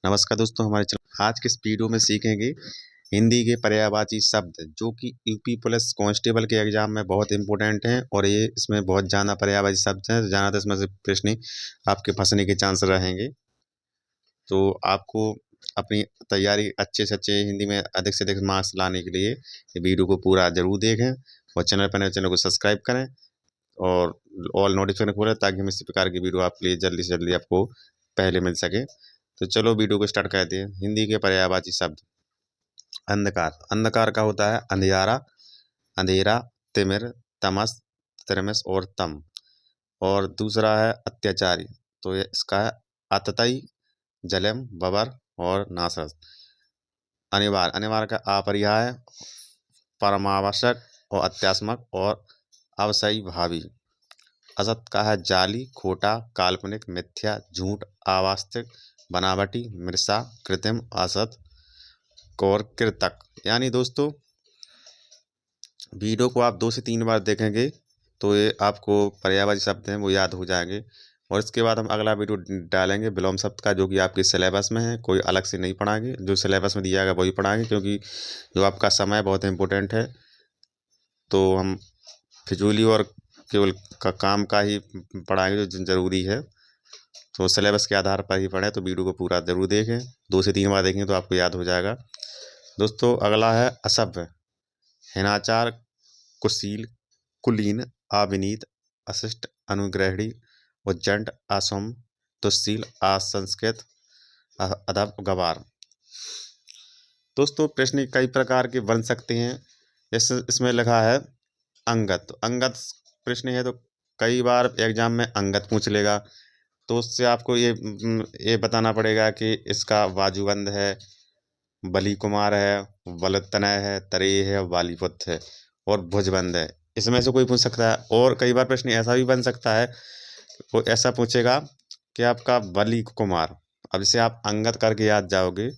नमस्कार दोस्तों, हमारे चैनल आज के इस वीडियो में सीखेंगे हिंदी के पर्यायवाची शब्द जो कि यूपी पुलिस कांस्टेबल के एग्जाम में बहुत इंपॉर्टेंट हैं और ये इसमें बहुत ज़्यादा पर्यायवाची शब्द हैं। ज़्यादातर इसमें से प्रश्न आपके फंसने के चांस रहेंगे। तो आपको अपनी तैयारी अच्छे से अच्छे हिंदी में अधिक से अधिक मार्क्स लाने के लिए ये वीडियो को पूरा जरूर देखें और चैनल पर नए चैनल को सब्सक्राइब करें और ऑल नोटिफिकेशन खोलें ताकि हम इसी प्रकार की वीडियो आपके लिए जल्दी से जल्दी आपको पहले मिल सके। तो चलो वीडियो को स्टार्ट करते हैं। हिंदी के पर्यायवाची शब्द। अंधकार। अंधकार का होता है अंधियारा, अंधेरा, तिमिर, तमस, तिरमिस और तम। और दूसरा है अत्याचारी, तो ये इसका है अतताई, जलम, बबर और नासरस। अनिवार्य। अनिवार्य का अपरिहार्य, परमावश्यक और अत्यात्मक और अवसई भावी। असत का है जाली, खोटा, काल्पनिक, मिथ्या, झूठ, अवास्तविक, बनावटी, मृषा, कृत्रिम, असत और कृतक। यानी दोस्तों वीडियो को आप 2 से 3 बार देखेंगे तो ये आपको पर्यायवाची शब्द हैं वो याद हो जाएंगे। और इसके बाद हम अगला वीडियो डालेंगे विलोम शब्द का, जो कि आपके सिलेबस में है, कोई अलग से नहीं पढ़ाएंगे। जो सिलेबस में दिया गया वही पढ़ाएंगे, क्योंकि जो आपका समय बहुत इंपॉर्टेंट है। तो हम फिजूली और केवल काम का ही पढ़ाएंगे जो ज़रूरी है। तो सिलेबस के आधार पर ही पढ़ें। तो वीडियो को पूरा ज़रूर देखें, 2 से 3 बार देखेंगे तो आपको याद हो जाएगा। दोस्तों अगला है असभ्य। हिनाचार, कुशील, कुलीन, अविनीत, अशिष्ट, अनुग्रहणी, उज्जंड, असम, दुश्शील, असंस्कृत, अदब, गवार। दोस्तों प्रश्न कई प्रकार के बन सकते हैं। इसमें लिखा है अंगत। तो अंगत प्रश्न है तो कई बार एग्जाम में अंगत पूछ लेगा। तो उससे आपको ये बताना पड़ेगा कि इसका बाजूबंद है, बली कुमार है, वलतनय है, तरेह है, वालीपुत्र है और भुजबंद है। इसमें से कोई पूछ सकता है। और कई बार प्रश्न ऐसा भी बन सकता है, वो ऐसा पूछेगा कि आपका बली कुमार। अब इसे आप अंगद करके याद जाओगे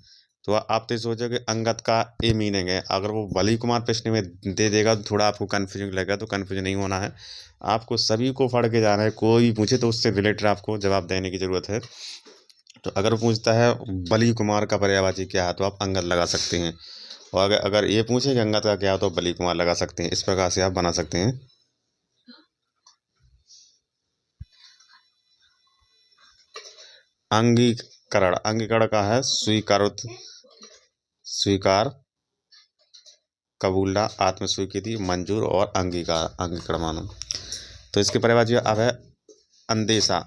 तो आप तो सोचोगे अंगद का ये मीनिंग है। अगर वो बली कुमार प्रश्न में दे देगा तो थोड़ा आपको कन्फ्यूजन लगेगा। तो कन्फ्यूजन नहीं होना है, आपको सभी को पढ़ के जाना है। कोई भी पूछे तो उससे रिलेटेड आपको जवाब देने की ज़रूरत है। तो अगर पूछता है बली कुमार का पर्यायवाची क्या है तो आप अंगद लगा सकते हैं। और अगर अगर ये पूछे कि अंगद का क्या है तो बली कुमार लगा सकते हैं। इस प्रकार से आप बना सकते हैं। अंगीकरण। अंगीकरण का है स्वीकार, स्वीकार, कबूलना, आत्मस्वीकृति, मंजूर और अंगीकार, अंगीकरण मानो। तो इसके पर्यायवाची अब है अंदेशा।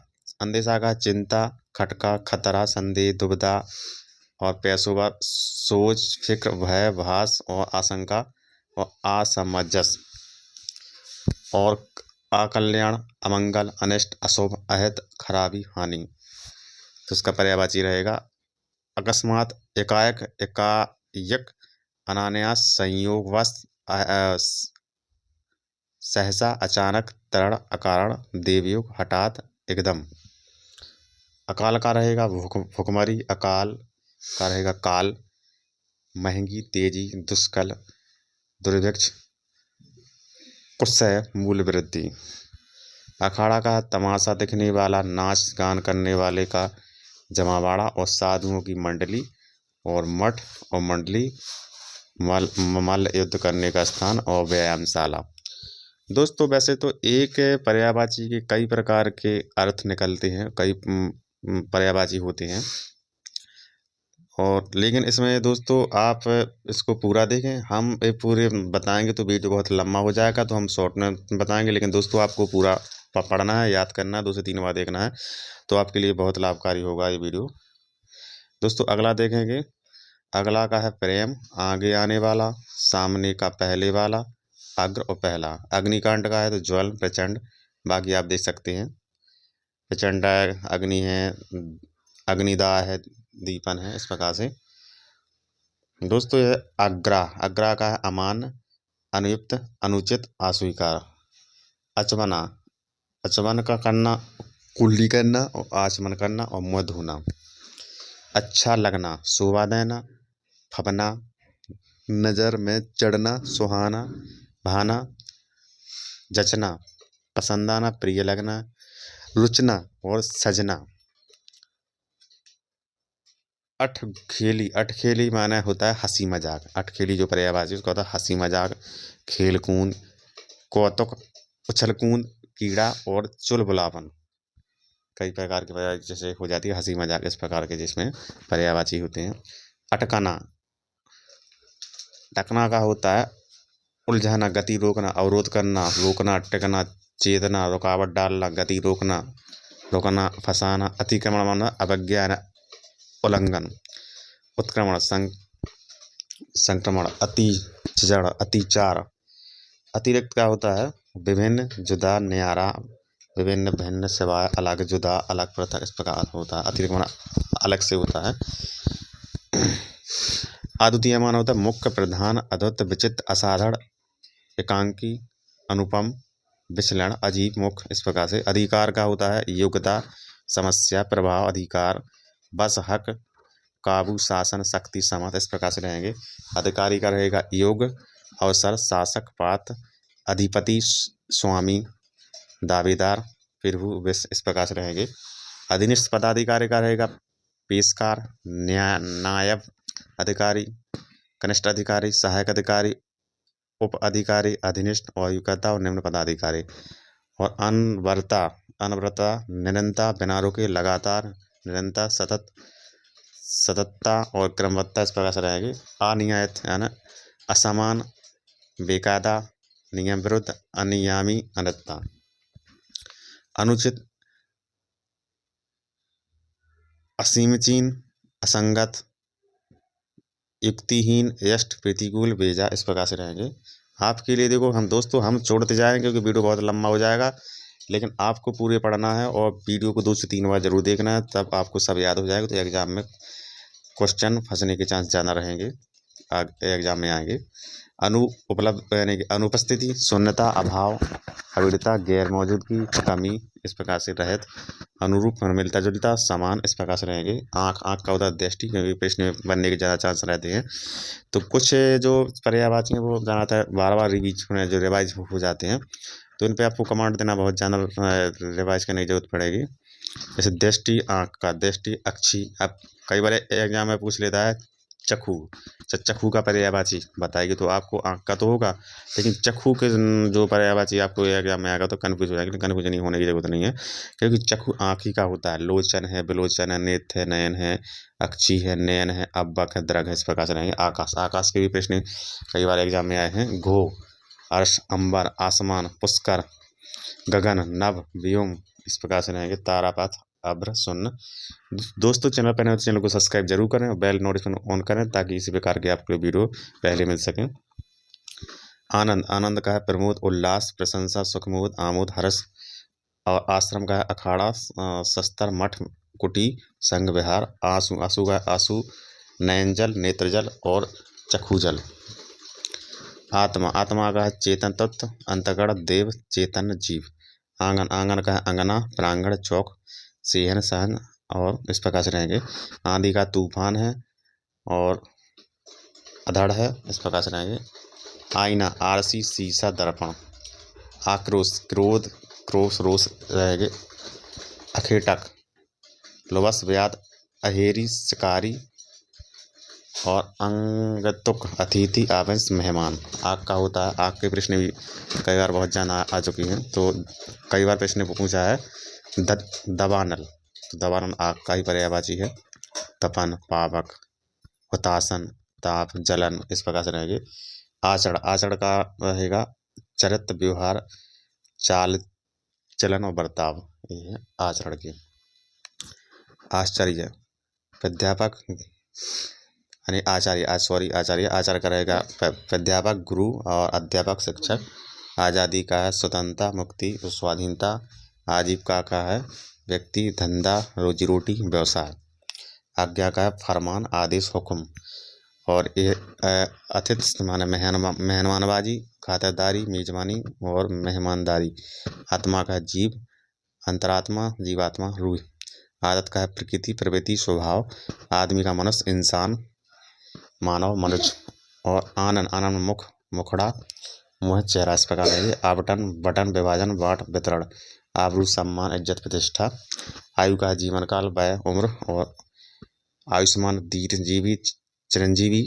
अंदेशा का चिंता, खटका, खतरा, संदेह, दुविधा और पेशेवर, सोच, फिक्र, भय, भास और आशंका और असमंजस और अकल्याण, अमंगल, अनिष्ट, अशुभ, अहित, खराबी, हानि। तो इसका पर्यायवाची रहेगा अकस्मात, एकाएक, एकाएक, अनायास, संयोगवश, सहसा, अचानक, तरण, अकारण, देवयोग, हठात, एकदम। अकाल का रहेगा भुखमरी, अकाल का रहेगा काल, महंगी, तेजी, दुष्कल, दुर्भिक्ष, कुत्सय, मूल्य वृद्धि। अखाड़ा का तमाशा दिखने वाला, नाच गान करने वाले का जमावाड़ा और साधुओं की मंडली और मठ और मंडली, मल्ल युद्ध करने का स्थान और व्यायामशाला। दोस्तों वैसे तो एक पर्यायवाची के कई प्रकार के अर्थ निकलते हैं, कई पर्यायवाची होते हैं। और लेकिन इसमें दोस्तों आप इसको पूरा देखें। हम ये पूरे बताएंगे तो वीडियो बहुत लंबा हो जाएगा, तो हम शॉर्ट में बताएंगे। लेकिन दोस्तों आपको पूरा पढ़ना है, याद करना है, 2 से 3 बार देखना है, तो आपके लिए बहुत लाभकारी होगा ये वीडियो। दोस्तों अगला देखेंगे। अगला का है प्रेम, आगे आने वाला, सामने का पहले वाला, अग्र और पहला। अग्निकांड का है तो ज्वल, प्रचंड, बाकी आप देख सकते हैं। प्रचंड अग्नि है, अग्निदाह है, दीपन है, इस प्रकार से। दोस्तों यह आग्रह। आग्रह का है अमान्य, अनुयुक्त, अनुचित, अस्वीकार। अचमना। अचमन का करना, कुल्ली करना और आचमन करना और मुँह धोना। अच्छा लगना, शोभा देना, फबना, नज़र में चढ़ना, सुहाना, भाना, जचना, पसंद आना, प्रिय लगना, रुचना और सजना। अठखेली, अठखेली माने होता है हंसी मजाक। अठखेली जो पर्यायवाची उसका होता है हंसी मजाक, खेल कूद, कौतुक, उछल कूद, कीड़ा और चुलबुलावन। कई प्रकार के पर्याय जैसे हो जाती है हंसी मजाक, इस प्रकार के जिसमें पर्यायवाची होते हैं। अटकना, टकना का होता है उलझाना, गति रोकना, अवरोध करना, रोकना, टिकना, चेतना, रुकावट डालना, गति रोकना, रोकना, फंसाना, अतिक्रमण माना अवज्ञा, उल्लंघन, उत्क्रमण, संक्रमण, अतिचरण, अतिचार। अतिरिक्त का होता है विभिन्न, जुदा, न्यारा, विभिन्न, भिन्न, सिवाय, अलग, जुदा, अलग, पृथक, इस प्रकार होता है। अतिरिक्त माना अलग से होता है। अद्वितीय माना होता है मुख्य, प्रधान, अद्भुत, विचित्र, असाधारण, एकांकी, अनुपम, विचलन, अजीब, मुख्य, इस प्रकार से। अधिकार का होता है योग्यता, समस्या, प्रभाव, अधिकार, बस, हक, काबू, शासन, शक्ति, समर्थ, इस प्रकार से रहेंगे। अधिकारी का रहेगा योग, अवसर, शासक, पात्र, अधिपति, स्वामी, दावेदार, प्रभु, विश्व, इस प्रकार से रहेंगे। अधीनस्थ पदाधिकारी का रहेगा पेशकार, नायब अधिकारी, कनिष्ठ अधिकारी, सहायक अधिकारी, उप अधिकारी, अधीनस्थ, वायुकर्ता और निम्न पदाधिकारी। और अनवरता, अनवरता, निरंतर, बिना रुके, लगातार, निरंतर, सतत, सततता और क्रमबद्धता, इस प्रकार से रहेंगे। अनियमित यानी असमान, बेकायदा, नियम विरुद्ध, अनियमी, अनियमितता। अनुचित, असीमचीन, असंगत, युक्तिहीन, यष्ट, प्रतिकूल, बेजा, इस प्रकार से रहेंगे। आपके लिए देखो हम दोस्तों हम छोड़ते जाएंगे क्योंकि वीडियो बहुत लंबा हो जाएगा, लेकिन आपको पूरे पढ़ना है और वीडियो को 2 से 3 बार जरूर देखना है, तब आपको सब याद हो जाएगा। तो एग्जाम में क्वेश्चन फंसने के चांस ज़्यादा रहेंगे, एग्जाम में आएंगे। उपलब्ध यानी कि अनुपस्थिति, शून्यता, अभाव, अविरता, गैर मौजूदगी, कमी, इस प्रकार से रहित, अनुरूप, मिलता जुलता, समान, इस प्रकार से रहेंगे। आँख, आँख का होता है दृष्टि, क्योंकि प्रश्न बनने के ज़्यादा चांस रहते हैं। तो कुछ जो पर्यायवाची हैं वो ज़्यादातर बार बार जो रिवाइज हो जाते हैं, तो इन पे आपको कमांड देना बहुत ज़्यादा रिवाइज करने की जरूरत पड़ेगी। जैसे दृष्टि, आँख का दृष्टि, अक्षी। अब कई बार एग्जाम में पूछ लेता है चक्षु, चक्षु का पर्यायवाची बताएगी, तो आपको आँख का तो होगा, लेकिन चक्षु के जो पर्यायवाची आपको एग्जाम में आएगा तो कन्फ्यूज हो जाएगी। लेकिन कन्फ्यूजन नहीं होने की जरूरत नहीं है, क्योंकि चक्षु आँख ही का होता है। लोचन है, विलोचन है, नेत्र है, नयन है, अक्षी है, नयन है, अब्बक है, दृग है, इस प्रकार से रहेंगे। आकाश, आकाश के भी प्रश्न कई बार एग्जाम में आए हैं। घो, अर्श, अंबर, आसमान, पुष्कर, गगन, नभ, व्योम, इस प्रकार से रहेंगे। तारापथ, अभ्र, शून्य। दोस्तों चैनल पर नए तो चैनल को सब्सक्राइब जरूर करें और बेल नोटिफिकेशन ऑन करें, ताकि इसी प्रकार के आपको वीडियो पहले मिल सकें। आनंद, आनंद का है प्रमोद, उल्लास, प्रशंसा, सुखमोद, आमोद, हर्ष। और आश्रम का है अखाड़ा, शस्त्र, मठ, कुटी, संघ, विहार। आंसू, आंसू का है आंसू, नयनजल, नेत्रजल और चक्षुजल। आत्मा, आत्मा का है चेतन तत्व, अंतःकरण, देव, चेतन, जीव। आंगन, आंगन का है अंगना, प्रांगण, चौक, सेहन, सहन, और इस प्रकार से रहेंगे। आंधी का तूफान है और अधड़ है, इस प्रकार से रहेंगे। आईना, आरसी, शीशा, दर्पण। आक्रोश, क्रोध, क्रोश, रोष रहेंगे। अखेटक, लुवस, व्याध, अहेरी, शिकारी। और अंगतुक, अतिथि, आवेश, मेहमान। आग का होता है, आग के प्रश्न भी कई बार बहुत ज़्यादा आ चुकी हैं, तो कई बार प्रश्न पूछा है। दबानल, तो दबानल आग का ही पर्यायवाची है। तपन, पावक, हुतासन, ताप, जलन, इस प्रकार से रहेंगे। आचरण, आचरण का रहेगा चरित्र, व्यवहार, चाल चलन और बर्ताव, ये है आचरण के। आश्चर्य, प्राध्यापक यानी आचार्य, आचार्य, आचार्य का रहेगा प्राध्यापक, गुरु और अध्यापक, शिक्षक। आज़ादी का है स्वतंत्रता, मुक्ति, स्वाधीनता। आजीविका का है व्यक्ति, धंधा, रोजी रोटी, व्यवसाय। आज्ञा का है फरमान, आदेश, हुक्म। और ये अतिथि माने मेहमानबाजी, खातिरदारी, मेजबानी और मेहमानदारी। आत्मा का है जीव, अंतरात्मा, जीवात्मा, रूह। आदत का है प्रकृति, प्रवृत्ति, स्वभाव। आदमी का मनुष्य, इंसान, मानव, मनुष्य। और आनन, आनन मुख, मुखड़ा, मुँह, चेहरा, इस प्रकार है। आवटन, बटन, विभाजन, बाँट, वितरण। आबरू, सम्मान, इज्जत, प्रतिष्ठा। आयु का है जीवन काल, वय, उम्र। और आयुष्मान, दीर्घजीवी, चिरंजीवी,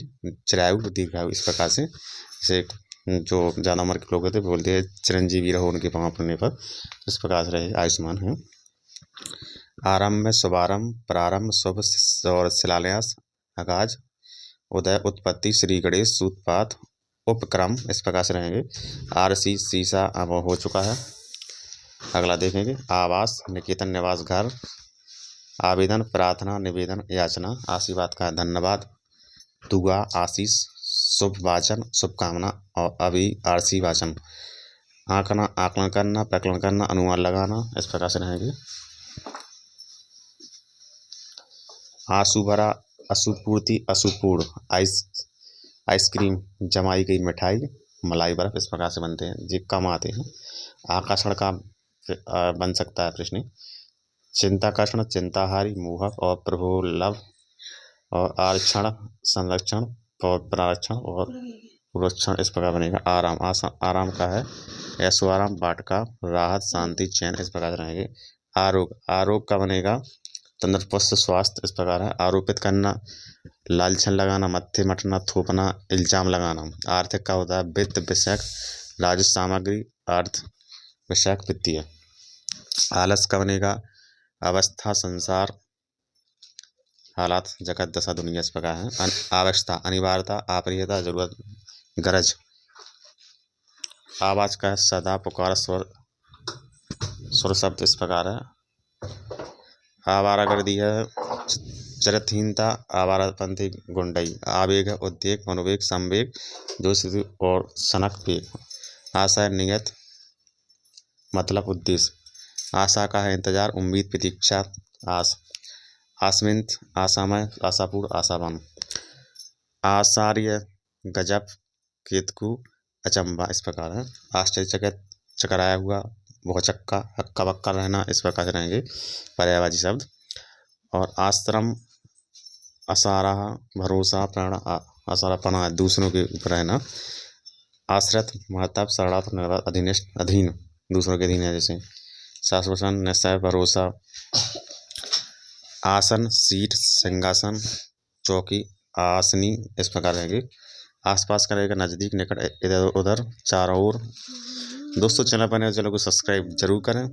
चिरायु, दीर्घायु, इस प्रकार से जैसे जो ज़्यादा उम्र के लोग होते हैं बोलते हैं चिरंजीवी रहो उनके पाँव पड़ने पर, इस प्रकार से रहे आयुष्मान है। आरंभ में शुभारंभ, प्रारंभ, शुभ और शिलान्यास, आगाज, उदय, उत्पत्ति, श्री गणेश, सूत्रपात, उपक्रम, इस प्रकार से रहेंगे। आरसी, शीशा, अब हो चुका है। अगला देखेंगे आवास, निकेतन, निवास, घर। आवेदन, प्रार्थना, निवेदन, याचना। आशीर्वाद का धन्यवाद, दुआ, आशीष, शुभ वाचन, शुभकामना और आरसी वाचन। आंकना, आकलन करना, प्रकलन करना, अनुमान लगाना, इस प्रकार से रहेंगे। आंसू भरा, अशुपूर्ति, अशुपूर्ण, आइसक्रीम, जमाई गई मिठाई, मलाई बर्फ, इस प्रकार से बनते हैं, ये कम आते हैं। आकर्षण का बन सकता है प्रश्न। चिंताकर्षण, चिंताहारी, मोहक और प्रभुलभ। और आरक्षण, संरक्षण, प्रारक्षण और पुरक्षण, इस प्रकार बनेगा। आराम, आराम का है ऐसो आराम, बाटका, राहत, शांति, चैन, इस प्रकार रहेंगे। आरोग, आरोग का बनेगा तंदुरुस्त, स्वास्थ्य, इस प्रकार है। आरोपित करना, लालछन लगाना, मत्थे मटना, थोपना, इल्जाम लगाना। आर्थिक का होता है वित्त विषयक, राजस्व सामग्री, अर्थ विषयक, वित्तीय। आलस का बनेगा अवस्था, संसार, हालात, जगत, दशा, दुनिया, इस प्रकार है। आवश्यकता, अनिवार्यता, अप्रियता, जरूरत, गरज। आवाज का है सदा, पुकार, स्वर, सुर शब्द, इस प्रकार है। आवारागर्दी है चरित्रहीनता, आवारापंथी, गुंडई। आवेग है उद्वेग, मनोवेग, संवेग, जोश और सनक वेग। आशा है नियत, मतलब, उद्देश्य। आशा का है इंतजार, उम्मीद, प्रतीक्षा, आस। आसमिंत, आशामय, आशापूर्ण, आशावान। आचार्य, गजब, केतकु, अचंबा, इस प्रकार है। आश्चर्यचकित, चकराया हुआ, भौचक्का, हक्का बक्का रहना, इस प्रकार से रहेंगे पर्यायवाची शब्द। और आश्रम, असारा, भरोसा, प्रेरणा, आसारापना, दूसरों के ऊपर रहना। आश्रित, महताब, शरणार्थ, निर्वात, अधीनिष्ठ, अधीन, दूसरों के अधीन है, जैसे शाश्वसन, निश्चय, भरोसा। आसन, सीट, सिंहासन, चौकी, आसनी, इस प्रकार रहेंगे। आसपास का रहेगा नज़दीक, निकट, इधर उधर, चारों ओर। दोस्तों चैनल पर नए, चैनल को सब्सक्राइब जरूर करें।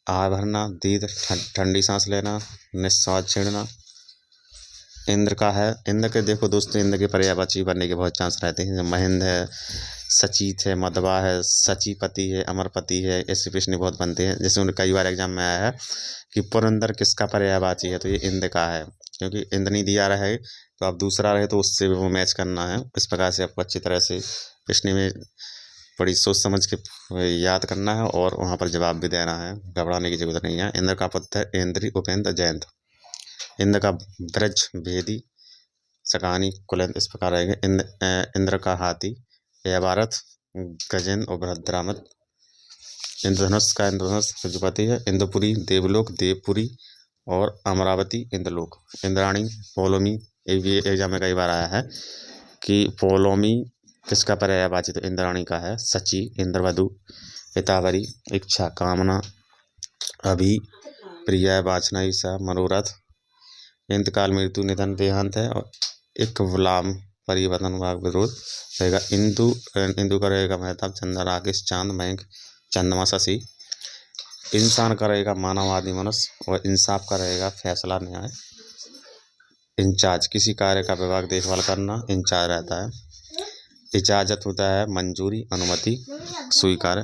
आह भरना, दीद, ठंडी सांस लेना, निस्वाद छेड़ना। इंद्र का है, इंद्र के देखो दोस्तों, इंद्र के पर्यायवाची बनने के बहुत चांस रहते हैं। महेंद्र है, सचित है, मदवा है, सचिपति है, अमरपति है, ऐसे प्रश्न बहुत बनते हैं। जैसे उन्हें कई बार एग्जाम में आया है कि पुरंदर किसका पर्यायवाची है, तो ये इंद्र का है, क्योंकि इंद्र नहीं दिया रहा है तो आप दूसरा रहे तो उससे वो मैच करना है। इस प्रकार से आपको अच्छी तरह से प्रश्न में बड़ी सोच समझ के याद करना है और वहाँ पर जवाब भी देना है, घबराने की जरूरत नहीं है। इंद्र का पुत्र है इंद्री, उपेंद्र, जयंत। इंद्र का ब्रज, भेदी, सकानी, कुलेंद्र, इस प्रकार रहेंगे। इंद्र का हाथी, यवारथ, गजेंद्र और बृहद्रामत। इंद्रधनुष का इंद्रधनुष प्रजापति है। इंद्रपुरी, देवलोक, देवपुरी और अमरावती, इंद्रलोक। इंद्राणी, पौलोमी, ये भी एग्जाम में कई बार आया है कि पौलोमी किसका पर्यायवाची, तो इंद्राणी का है। सची, इंद्रवधु, पितावरी, इच्छा, कामना, अभी, प्रिय, वाचना, ईसा, मनोरथ। इंतकाल, मृत्यु, निधन, देहांत है। और एक गुलाम, परिवर्तन, भाग, विरोध रहेगा। इंदु का रहेगा मेहताब, चंद्र, राकेश, चांद, मयंक, चंद्रमा, शशि। इंसान का रहेगा मानव, आदि, मनुष्य। और इंसाफ का रहेगा फैसला, न्याय। इंचार्ज, किसी कार्य का विभाग, देखभाल करना, इंचार्ज रहता है। इजाजत होता है मंजूरी, अनुमति, स्वीकार।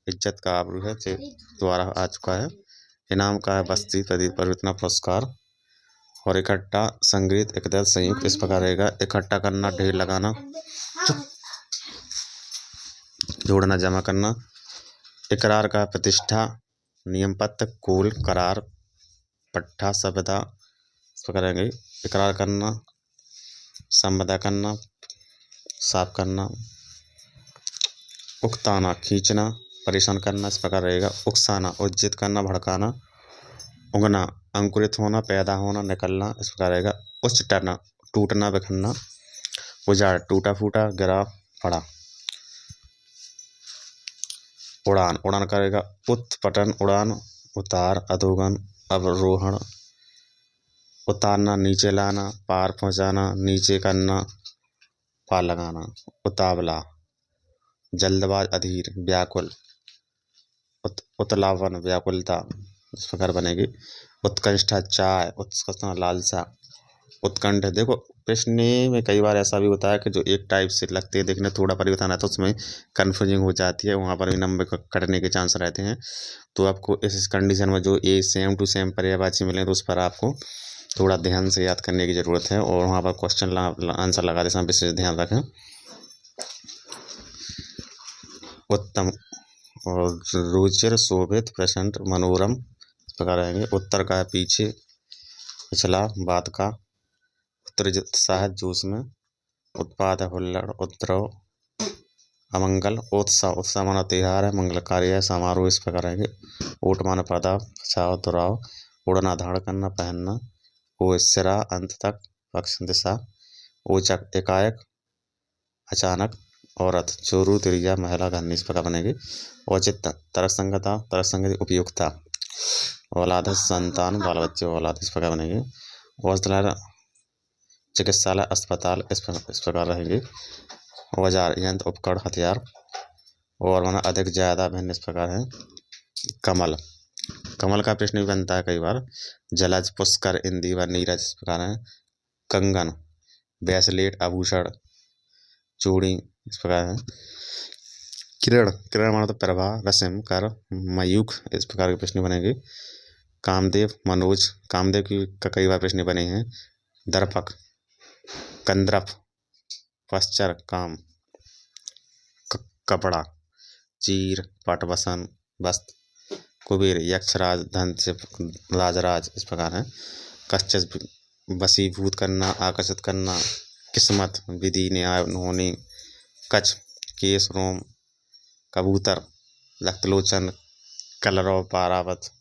इज्जत का आबरू है, द्वारा आ चुका है। इनाम का है बस्ती, प्रदीप, परिवर्तना, पुरस्कार। और इकट्ठा, संग्रहित, एकत्रित, संयुक्त, इस प्रकार रहेगा। इकट्ठा करना, ढेर लगाना, जोड़ना, जमा करना। इकरार का प्रतिष्ठा, नियम पत्र, कोल, करार, पट्टा, संविदा, इस प्रकार रहेंगे। इकरार करना, संविदा करना, साफ करना। उकताना, खींचना, परेशान करना, इस प्रकार रहेगा। उकसाना, उज्जित करना, भड़काना। उगना, अंकुरित होना, पैदा होना, निकलना, इस प्रकार रहेगा। उच्चटना, टूटना, बिखरना। उजाड़, टूटा फूटा, गिरा, पड़ा। उड़ान, उड़ान करेगा उत्पतन, उड़ान, उतार, अधोगन, अवरोहण। उतारना नीचे लाना, पार पहुँचाना, नीचे करना, पार लगाना। उतावला, जल्दबाज, अधीर, व्याकुल। उतलावन, व्याकुलता, इस प्रकार बनेगी। उत्कंठा, चाय, उत्कंठा, लालसा। उत्कंठ, देखो प्रश्न में कई बार ऐसा भी होता है कि जो एक टाइप से लगते हैं देखने थोड़ा परिवर्तन आता है तो उसमें कन्फ्यूजिंग हो जाती है, वहाँ पर भी नंबर कटने के चांस रहते हैं। तो आपको इस कंडीशन में जो ये सेम टू सेम पर्यायवाची मिले तो उस पर आपको थोड़ा ध्यान से याद करने की ज़रूरत है, और वहाँ पर क्वेश्चन आंसर लगाते समय विशेष ध्यान रखें। उत्तम और रुचिर, शोभित, प्रसन्न, मनोरम, इस प्रकार रहेंगे। उत्तर का पीछे, पिछला, बाद का। उत्साह, जोश में। उत्पाद, हुल्लड़, उपद्रव, अमंगल। उत्सव, उत्सव माना त्योहार है, मंगलकारी है, समारोह, इस प्रकार रहेंगे। ऊट माना पदा, बचाव, दुराव। उड़ना, धाड़ करना, पहनना। सिरा, अंत तक, पक्ष, दिशा। ओचक, एकाएक, अचानक। औरत, चोरू, तिरिया, महिला, घरनी, इस प्रकार बनेगी। औचित्य, तर्कसंगता, तर्कसंगति, उपयुक्ता। औलाद, संतान, बाल बच्चे, औलाद, इस प्रकार बनेगी। औषधालय, चिकित्सालय, अस्पताल, इस प्रकार रहेंगे। औजार, यंत्र, उपकरण, हथियार। और माना अधिक, ज्यादा, भिन्न, इस प्रकार है। कमल, कमल का प्रश्न भी बनता है कई बार। जलज, पुष्कर, इंदी व नीरज, इस प्रकार है। कंगन, ब्रेसलेट, आभूषण, चूड़ी, इस प्रकार है। किरण, किरण माना तो प्रभा, रश्मि, कर, मयूख, इस प्रकार के प्रश्न बनेंगे। कामदेव, मनोज, कामदेव की कई बार प्रश्न बने हैं। दर्पक, कंद्रप, पश्चर, काम। कपड़ा, चीर, पट, वसन, वस्त्र। कुबेर, यक्षराज, धन से राजराज, इस प्रकार है। कश्चिश, वशीभूत करना, आकर्षित करना। किस्मत, विधि, न्याय, होनी। कच्छ, केश, रोम। कबूतर, रक्तलोचन, कलरव, पारावत।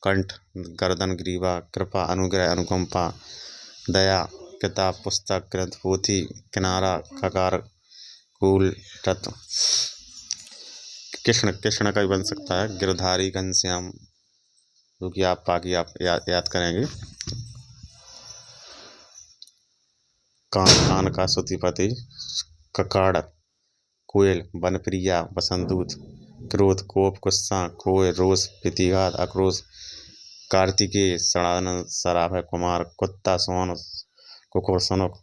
कंठ, गर्दन, ग्रीवा। कृपा, अनुग्रह, अनुकंपा। दया, किताब, पुस्तक, ग्रंथ, पोथी। किनारा, ककार, कूल, रत्न। कृष्ण, कृष्ण का भी बन सकता है। गिरधारी, घनश्याम, जो कि आप बाकी आप याद करेंगे। कान, कान का, श्रुतिपति। ककाड़, कोयल, वनप्रिया, वसंतदूत। क्रोध, कोप, गुस्सा, खोए, रोष, प्रतिघात, आक्रोश। कार्तिकेय, सड़ानंद, शराब है, कुमार। कुत्ता, सोन, कुकुर, सनुक।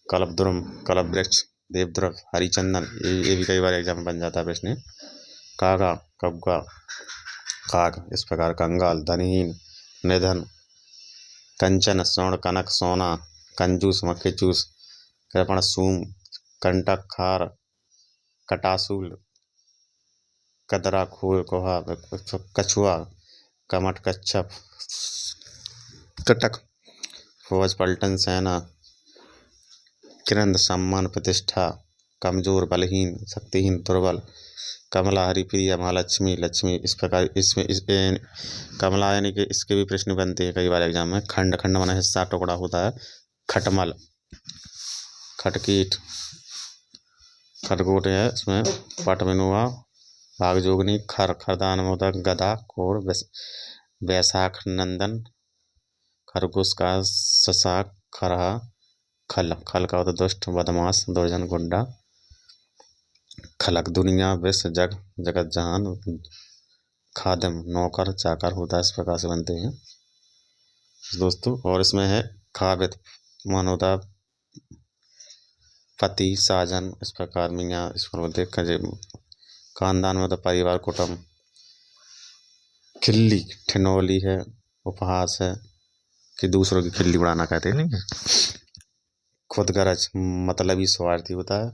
कल्पद्रुम, कल्प वृक्ष, देवद्रव, हरिचंदन, ये भी कई बार एग्जाम में बन जाता है प्रश्न। कागा, कब्गा, काग, इस प्रकार। कंगाल, धनहीन, निधन। कंचन, स्वर्ण, कनक, सोना। कंजूस, मक्खी चूस। कृपण, सूम। कंटक, खार। कटासूल, कदरा, खोए, कोहा। कछुआ, कमट, कच्छप। कटक, फौज, पलटन, सेना। किरंद, सम्मान, प्रतिष्ठा। कमजोर, बलहीन, शक्तिहीन, दुर्बल। कमला, हरिप्रिया, महालक्ष्मी, लक्ष्मी, इस प्रकार इसमें कमला यानी कि इसके भी प्रश्न बनते हैं कई बार एग्जाम में। खंड, खंड माना हिस्सा, टुकड़ा होता है। खटमल, खटकीट, खरगोट है इसमें। पटमिनुआ, भागजोगनी। खर, खरदान, मोदक, गदा, कोर, वैशाख नंदन। खरगोश का, ससाक, खरहा। खल, खल का होता दुष्ट, बदमाश, दुर्जन, गुंडा। खलक, दुनिया, विश्व, जग, जगत, जहान। खादिम, नौकर, चाकर होता है, इस प्रकार से बनते हैं दोस्तों। और इसमें है खावित, मान होता है पति, साजन, इस प्रकार मियाँ, इस पर बोलते हैं। खानदान में तो परिवार, कुटुंब। खिल्ली, ठिनौली है, उपहास है कि दूसरों की खिल्ली उड़ाना कहते हैं, नहीं है। खुदगरज, मतलबी, स्वार्थी होता है।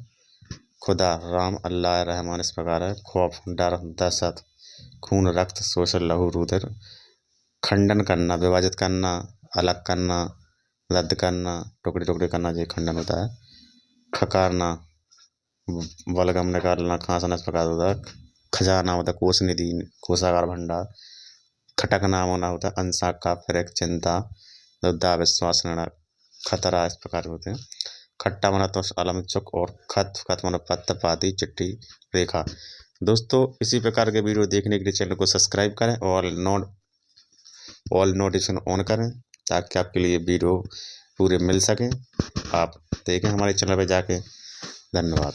खुदा, राम, अल्लाह, रहमान, इस प्रकार है। खौफ, डर, दहशत। खून, रक्त, शोषण, लहू, रुधिर। खंडन करना, विभाजित करना, अलग करना, रद्द करना, टुकड़े टुकड़े करना, ये खंडन होता है। खकारना, बलगम, निकालना, खांसना, इस प्रकार होता है। खजाना होता है कोष, निधि, कोषागार, भंडार। खटकना होना होता है अंसा का, फिर चिंता, दुविधा, विश्वास, निर्णय। खतरा, इस प्रकार होते हैं। खट्टा माना तो अलम, चुक। और खत, खत माना पत्र, पाती, चिट्ठी, रेखा। दोस्तों इसी प्रकार के वीडियो देखने के लिए चैनल को सब्सक्राइब करें और ऑल नोटिफिकेशन ऑन करें। ताकि आपके लिए वीडियो पूरे मिल सकें। आप देखें हमारे चैनल पे जाके। धन्यवाद।